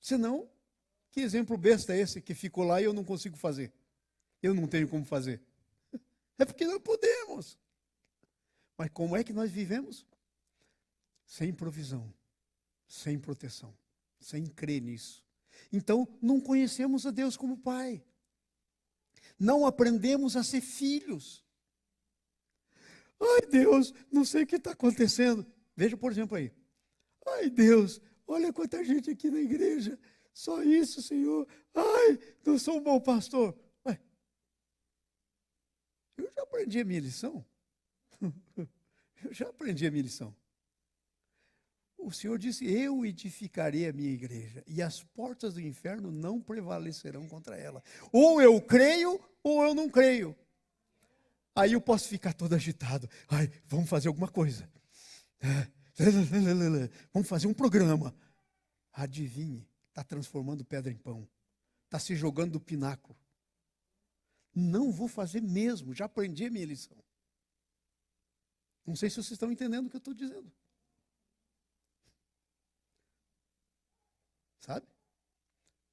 Senão, que exemplo besta é esse que ficou lá e eu não consigo fazer? Eu não tenho como fazer. É porque não podemos. Mas como é que nós vivemos? Sem provisão, sem proteção, sem crer nisso. Então, não conhecemos a Deus como Pai. Não aprendemos a ser filhos. Ai, Deus, não sei o que está acontecendo. Veja, por exemplo, aí. Ai, Deus, olha quanta gente aqui na igreja. Só isso, Senhor. Ai, não sou um bom pastor. Ué, eu já aprendi a minha lição. Eu já aprendi a minha lição. O Senhor disse, eu edificarei a minha igreja, e as portas do inferno não prevalecerão contra ela. Ou eu creio, ou eu não creio. Aí eu posso ficar todo agitado. Ai, vamos fazer alguma coisa. Vamos fazer um programa. Adivinhe, está transformando pedra em pão. Está se jogando do pináculo. Não vou fazer mesmo, já aprendi a minha lição. Não sei se vocês estão entendendo o que eu estou dizendo. Sabe?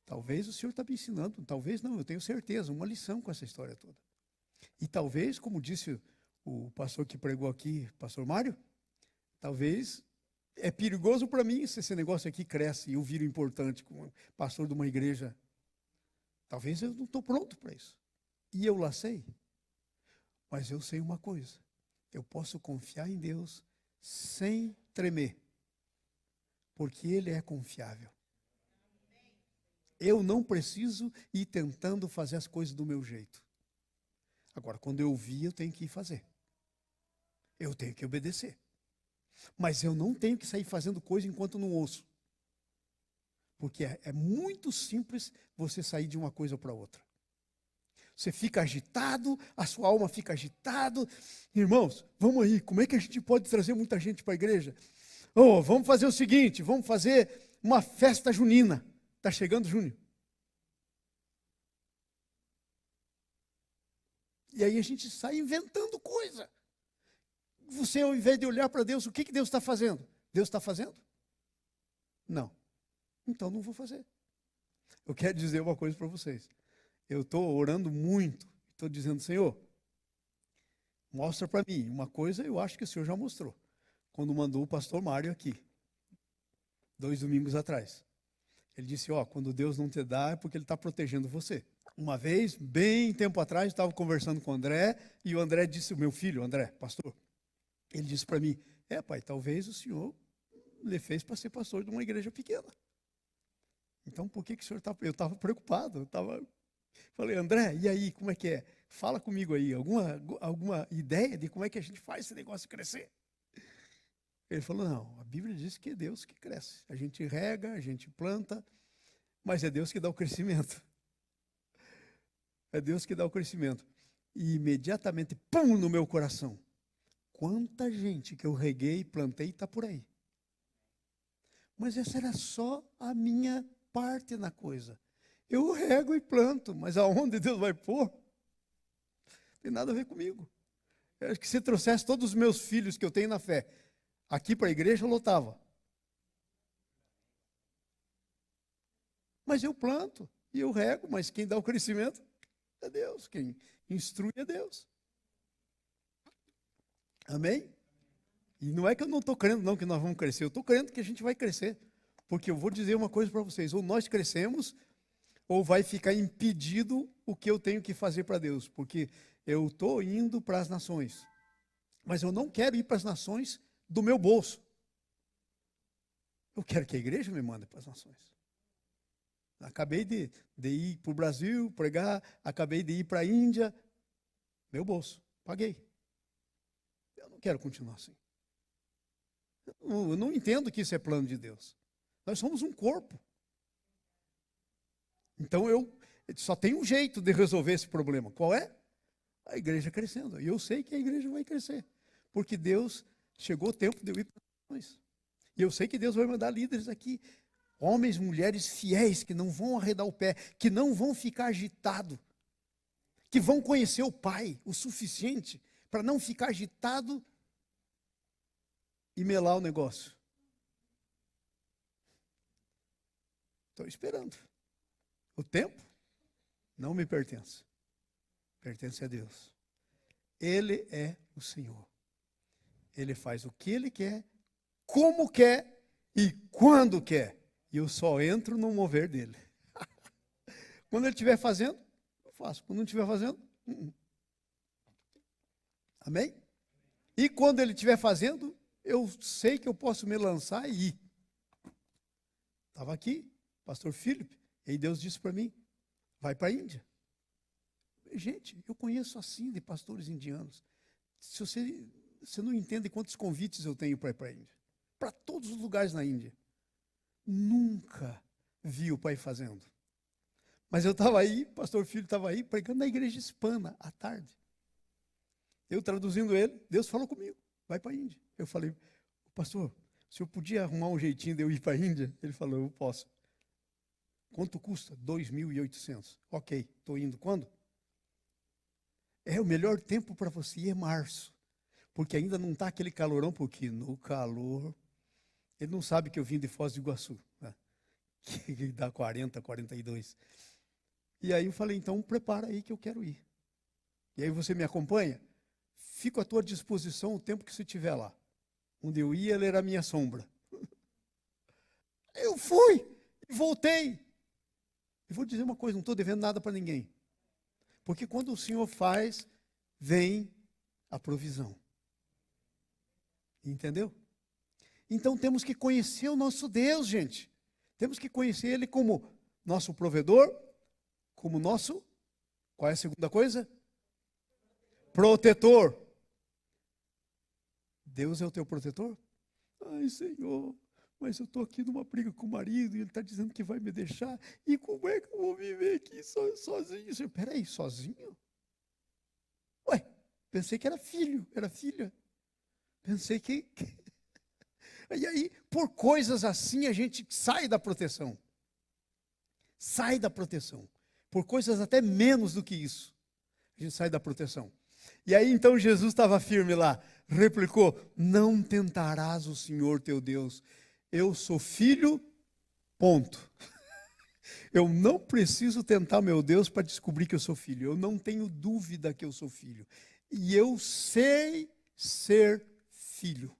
Talvez o Senhor está me ensinando, talvez não, eu tenho certeza, uma lição com essa história toda. E talvez, como disse o pastor que pregou aqui, pastor Mário, talvez é perigoso para mim se esse negócio aqui cresce e eu viro importante como pastor de uma igreja. Talvez eu não estou pronto para isso. E eu lá sei. Mas eu sei uma coisa. Eu posso confiar em Deus sem tremer. Porque Ele é confiável. Eu não preciso ir tentando fazer as coisas do meu jeito. Agora, quando eu vi, eu tenho que ir fazer. Eu tenho que obedecer. Mas eu não tenho que sair fazendo coisa enquanto não ouço. Porque é muito simples você sair de uma coisa para outra. Você fica agitado, a sua alma fica agitada. Irmãos, vamos aí, como é que a gente pode trazer muita gente para a igreja? Vamos fazer o seguinte, vamos fazer uma festa junina. Está chegando junho. E aí a gente sai inventando coisa. Você, ao invés de olhar para Deus, o que Deus está fazendo? Deus está fazendo? Não. Então não vou fazer. Eu quero dizer uma coisa para vocês. Eu estou orando muito. Estou dizendo, Senhor, mostra para mim. Uma coisa eu acho que o Senhor já mostrou. Quando mandou o pastor Mário aqui. 2 domingos atrás. Ele disse, quando Deus não te dá é porque Ele está protegendo você. Uma vez, bem tempo atrás, eu estava conversando com o André, e o André disse, o meu filho, o André, pastor, ele disse para mim, pai, talvez o senhor lhe fez para ser pastor de uma igreja pequena. Então, por que o senhor está... Eu estava preocupado, falei, André, e aí, como é que é? Fala comigo aí, alguma ideia de como é que a gente faz esse negócio crescer? Ele falou, não, a Bíblia diz que é Deus que cresce. A gente rega, a gente planta, mas é Deus que dá o crescimento. É Deus que dá o crescimento. E imediatamente, pum, no meu coração. quanta gente que eu reguei e plantei está por aí. Mas essa era só a minha parte na coisa. Eu rego e planto, mas aonde Deus vai pôr, não tem nada a ver comigo. Eu acho que se trouxesse todos os meus filhos que eu tenho na fé aqui para a igreja, eu lotava. Mas eu planto e eu rego, mas quem dá o crescimento é Deus. Quem instrui é Deus. Amém? E não é que eu não estou crendo não que nós vamos crescer, eu estou crendo que a gente vai crescer. Porque eu vou dizer uma coisa para vocês, ou nós crescemos, ou vai ficar impedido o que eu tenho que fazer para Deus. Porque eu estou indo para as nações, mas eu não quero ir para as nações do meu bolso. Eu quero que a igreja me mande para as nações. Acabei de ir para o Brasil pregar, acabei de ir para a Índia, meu bolso, paguei. Eu não quero continuar assim. Eu não entendo que isso é plano de Deus. Nós somos um corpo. Então eu só tenho um jeito de resolver esse problema. Qual é? A igreja crescendo. E eu sei que a igreja vai crescer. Porque Deus, chegou o tempo de eu ir para as nações. E eu sei que Deus vai mandar líderes aqui, homens, mulheres fiéis, que não vão arredar o pé, que não vão ficar agitados, que vão conhecer o Pai o suficiente para não ficar agitado e melar o negócio. Estou esperando. O tempo não me pertence. Pertence a Deus. Ele é o Senhor. Ele faz o que Ele quer, como quer e quando quer. E eu só entro no mover dEle. Quando Ele estiver fazendo, eu faço. Quando não estiver fazendo, Amém? E quando Ele estiver fazendo, eu sei que eu posso me lançar e ir. Estava aqui, pastor Felipe, e aí Deus disse para mim, vai para a Índia. Gente, eu conheço assim de pastores indianos. Se você não entende quantos convites eu tenho para ir para a Índia. Para todos os lugares na Índia. Nunca vi o pai fazendo. Mas eu estava aí, pastor Filho estava aí, pregando na igreja hispana, à tarde. Eu traduzindo ele, Deus falou comigo, vai para a Índia. Eu falei, pastor, se eu podia arrumar um jeitinho de eu ir para a Índia? Ele falou, eu posso. Quanto custa? 2.800. Ok, estou indo. Quando? É o melhor tempo para você ir é março. Porque ainda não está aquele calorão, porque no calor, ele não sabe que eu vim de Foz do Iguaçu, né? Que dá 40, 42. E aí eu falei, então prepara aí que eu quero ir. E aí você me acompanha? Fico à tua disposição o tempo que você estiver lá. Onde eu ia, ele era a minha sombra. Eu fui e voltei. E vou dizer uma coisa, não estou devendo nada para ninguém. Porque quando o Senhor faz, vem a provisão. Entendeu? Então temos que conhecer o nosso Deus, gente. Temos que conhecer Ele como nosso provedor, como nosso, qual é a segunda coisa? Protetor. Deus é o teu protetor? Ai, Senhor, mas eu estou aqui numa briga com o marido e ele está dizendo que vai me deixar. E como é que eu vou viver aqui sozinho? Peraí, sozinho? Ué, pensei que era filho, era filha. Pensei que... E aí, por coisas assim, a gente sai da proteção. Sai da proteção. Por coisas até menos do que isso. A gente sai da proteção. E aí, então, Jesus estava firme lá. Replicou, não tentarás o Senhor teu Deus. Eu sou filho, ponto. Eu não preciso tentar meu Deus para descobrir que eu sou filho. Eu não tenho dúvida que eu sou filho. E eu sei ser filho.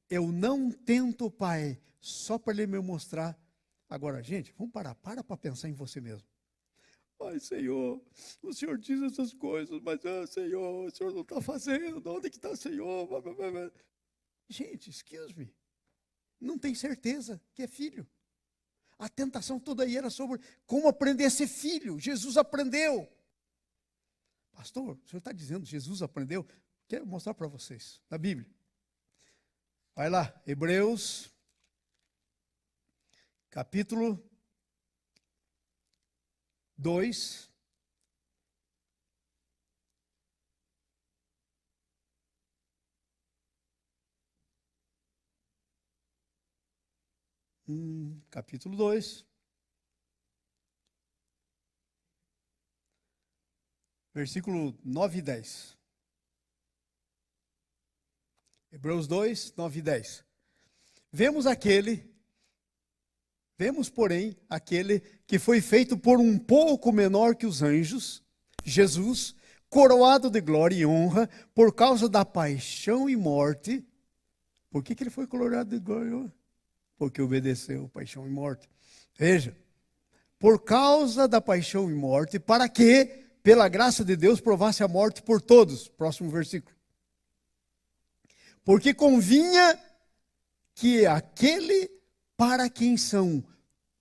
Eu não tento o Pai só para Ele me mostrar. Agora, gente, vamos parar. Para pensar em você mesmo. Ai, Senhor, o Senhor diz essas coisas, mas, Senhor, o Senhor não está fazendo. Onde que está, Senhor? Gente, excuse me. Não tem certeza que é filho. A tentação toda aí era sobre como aprender a ser filho. Jesus aprendeu. Pastor, o senhor está dizendo Jesus aprendeu? Quero mostrar para vocês, na Bíblia. Vai lá, Hebreus, capítulo 2. capítulo 2. Versículo 9 e 10. Hebreus 2, 9 e 10. Vemos, porém, aquele que foi feito por um pouco menor que os anjos, Jesus, coroado de glória e honra, por causa da paixão e morte. Por que ele foi coroado de glória e honra? Porque obedeceu, paixão e morte. Veja, por causa da paixão e morte, para que, pela graça de Deus, provasse a morte por todos. Próximo versículo. Porque convinha que aquele para quem são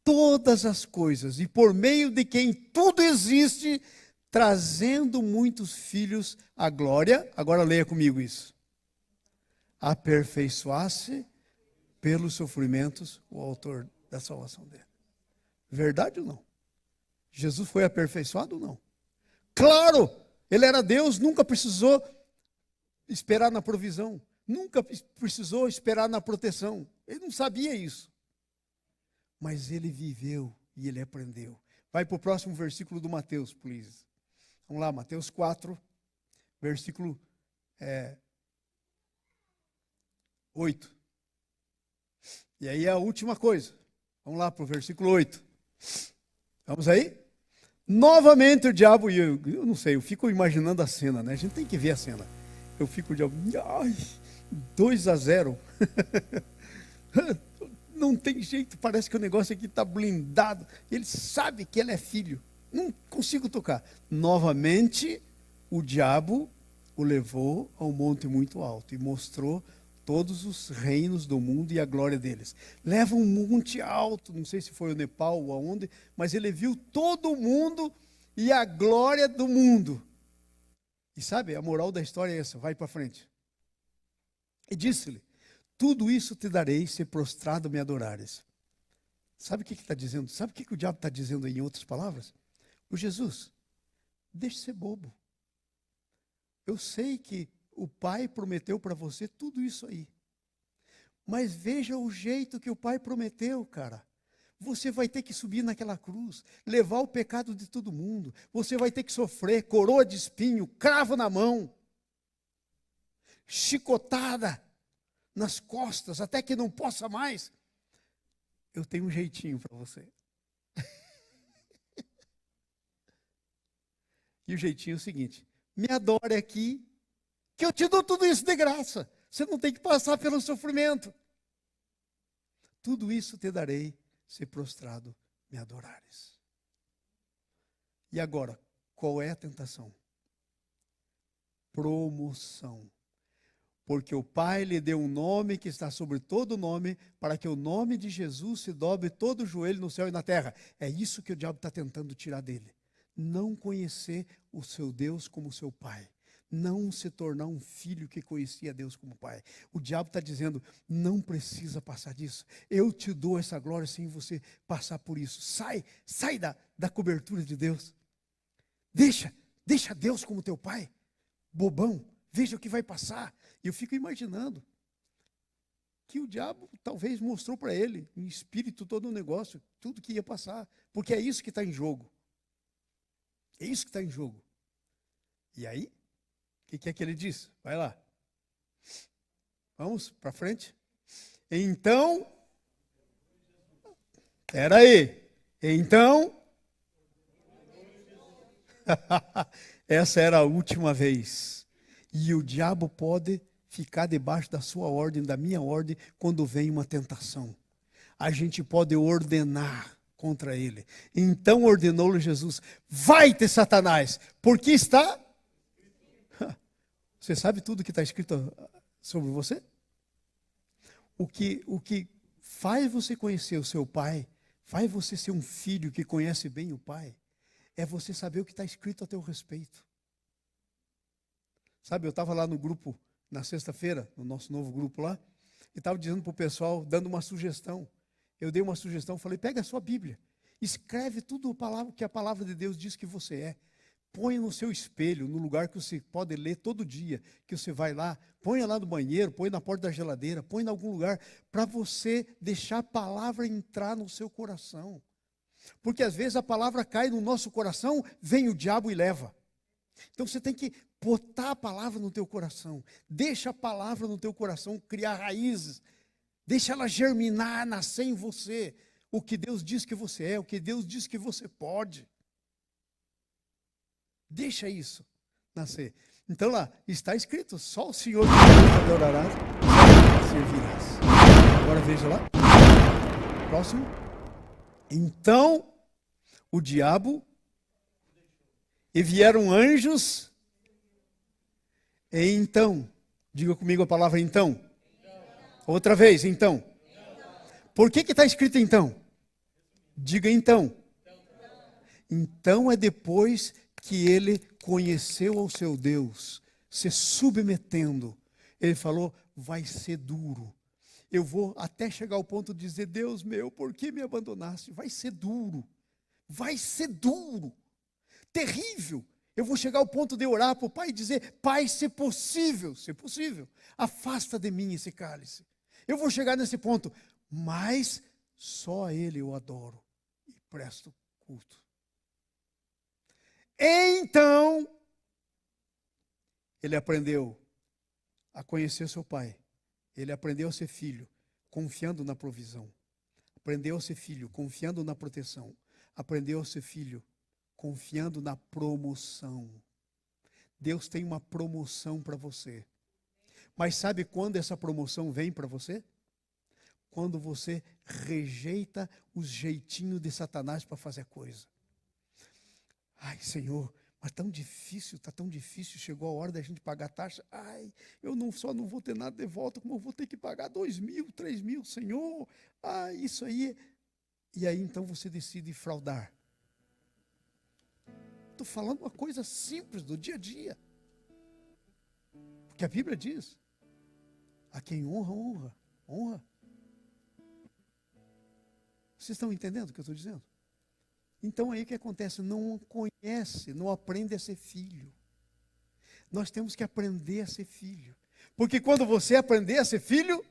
todas as coisas e por meio de quem tudo existe, trazendo muitos filhos à glória. Agora leia comigo isso. Aperfeiçoasse pelos sofrimentos o autor da salvação dele. Verdade ou não? Jesus foi aperfeiçoado ou não? Claro, ele era Deus, nunca precisou esperar na provisão, nunca precisou esperar na proteção. Ele não sabia isso. Mas ele viveu e ele aprendeu. Vai para o próximo versículo do Mateus, please. Vamos lá, Mateus 4, versículo 8. E aí é a última coisa. Vamos lá para o versículo 8. Vamos aí? Novamente o diabo, e eu não sei, eu fico imaginando a cena, né? A gente tem que ver a cena. Eu fico o diabo, 2-0. Não tem jeito, parece que o negócio aqui está blindado. Ele sabe que ele é filho. Não consigo tocar. Novamente, o diabo o levou a um monte muito alto e mostrou todos os reinos do mundo e a glória deles. Leva um monte alto, não sei se foi o Nepal ou aonde, mas ele viu todo o mundo e a glória do mundo. E sabe, a moral da história é essa, vai para frente. E disse-lhe, tudo isso te darei se prostrado me adorares. Sabe o que está dizendo? Sabe o que o diabo está dizendo aí, em outras palavras? O Jesus, deixe de ser bobo. Eu sei que o Pai prometeu para você tudo isso aí. Mas veja o jeito que o Pai prometeu, cara. Você vai ter que subir naquela cruz, levar o pecado de todo mundo. Você vai ter que sofrer coroa de espinho, cravo na mão, chicotada nas costas, até que não possa mais. Eu tenho um jeitinho para você. E o jeitinho é o seguinte: me adore aqui, que eu te dou tudo isso de graça. Você não tem que passar pelo sofrimento. Tudo isso te darei, se prostrado me adorares. E agora, qual é a tentação? Promoção. Porque o Pai lhe deu um nome que está sobre todo nome, para que o nome de Jesus se dobre todo o joelho no céu e na terra. É isso que o diabo está tentando tirar dele. Não conhecer o seu Deus como seu Pai. Não se tornar um filho que conhecia Deus como Pai. O diabo está dizendo, não precisa passar disso. Eu te dou essa glória sem você passar por isso. Sai da cobertura de Deus. Deixa Deus como teu Pai. Bobão, veja o que vai passar. E eu fico imaginando que o diabo talvez mostrou para ele, em espírito, todo o negócio, tudo que ia passar. Porque é isso que está em jogo. É isso que está em jogo. E aí, o que é que ele diz? Vai lá. Vamos para frente. Então, espera aí. Então, essa era a última vez. E o diabo pode ficar debaixo da sua ordem, da minha ordem, quando vem uma tentação. A gente pode ordenar contra ele. Então ordenou-lhe Jesus, vai-te, Satanás, porque está... Você sabe tudo que está escrito sobre você? O que faz você conhecer o seu pai, faz você ser um filho que conhece bem o pai, é você saber o que está escrito a teu respeito. Sabe, eu estava lá no grupo, na sexta-feira, no nosso novo grupo lá, e estava dizendo para o pessoal, dando uma sugestão. Eu dei uma sugestão, falei, pega a sua Bíblia, escreve tudo o que a palavra de Deus diz que você é. Põe no seu espelho, no lugar que você pode ler todo dia, que você vai lá, põe lá no banheiro, põe na porta da geladeira, põe em algum lugar, para você deixar a palavra entrar no seu coração. Porque às vezes a palavra cai no nosso coração, vem o diabo e leva. Então você tem que botar a palavra no teu coração. Deixa a palavra no teu coração criar raízes. Deixa ela germinar, nascer em você. O que Deus diz que você é, o que Deus diz que você pode. Deixa isso nascer. Então lá, está escrito, só o Senhor te adorarás, servirás. Agora veja lá. Próximo. Então, o diabo, e vieram anjos, e então, diga comigo a palavra então. Outra vez, então. Por que está escrito então? Diga então. Então é depois que ele conheceu ao seu Deus, se submetendo. Ele falou, vai ser duro. Eu vou até chegar ao ponto de dizer, Deus meu, por que me abandonaste? Vai ser duro. Vai ser duro. Terrível. Eu vou chegar ao ponto de orar para o Pai e dizer, Pai, se possível, afasta de mim esse cálice. Eu vou chegar nesse ponto, mas só a Ele eu adoro e presto culto. Então, ele aprendeu a conhecer seu pai. Ele aprendeu a ser filho, confiando na provisão. Aprendeu a ser filho, confiando na proteção. Aprendeu a ser filho, confiando na promoção. Deus tem uma promoção para você. Mas sabe quando essa promoção vem para você? Quando você rejeita os jeitinhos de Satanás para fazer a coisa. Ai, Senhor, mas tão difícil, está tão difícil, chegou a hora da gente pagar a taxa. Ai, eu só não vou ter nada de volta, como eu vou ter que pagar 2.000, 3.000, Senhor. Ai, isso aí. E aí então você decide fraudar. Estou falando uma coisa simples do dia a dia. Porque a Bíblia diz, a quem honra, honra, honra. Vocês estão entendendo o que eu estou dizendo? Então aí o que acontece? Não conhece, não aprende a ser filho. Nós temos que aprender a ser filho. Porque quando você aprender a ser filho,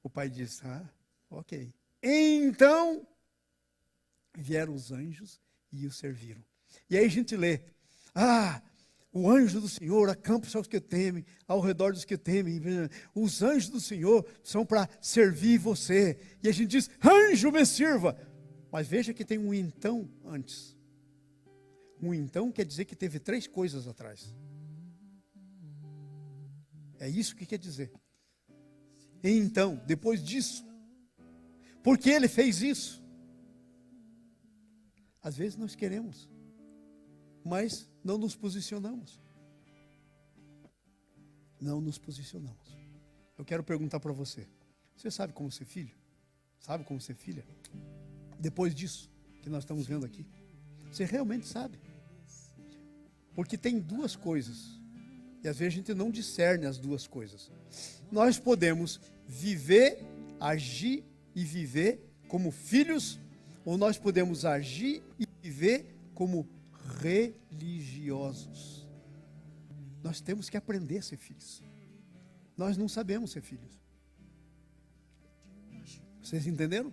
o pai diz, ok. Então, vieram os anjos e o serviram. E aí a gente lê, o anjo do Senhor acampa-se aos que temem, ao redor dos que temem. Os anjos do Senhor são para servir você. E a gente diz, anjo me sirva. Mas veja que tem um então antes. Um então quer dizer que teve 3 coisas atrás. É isso que quer dizer. Então, depois disso. Porque ele fez isso. Às vezes nós queremos, mas não nos posicionamos. Não nos posicionamos. Eu quero perguntar para você. Você sabe como ser filho? Sabe como ser filha? Depois disso que nós estamos vendo aqui. Você realmente sabe. Porque tem 2 coisas. E às vezes a gente não discerne as 2 coisas. Nós podemos viver, agir e viver como filhos, ou nós podemos agir e viver como religiosos. Nós temos que aprender a ser filhos. Nós não sabemos ser filhos. Vocês entenderam?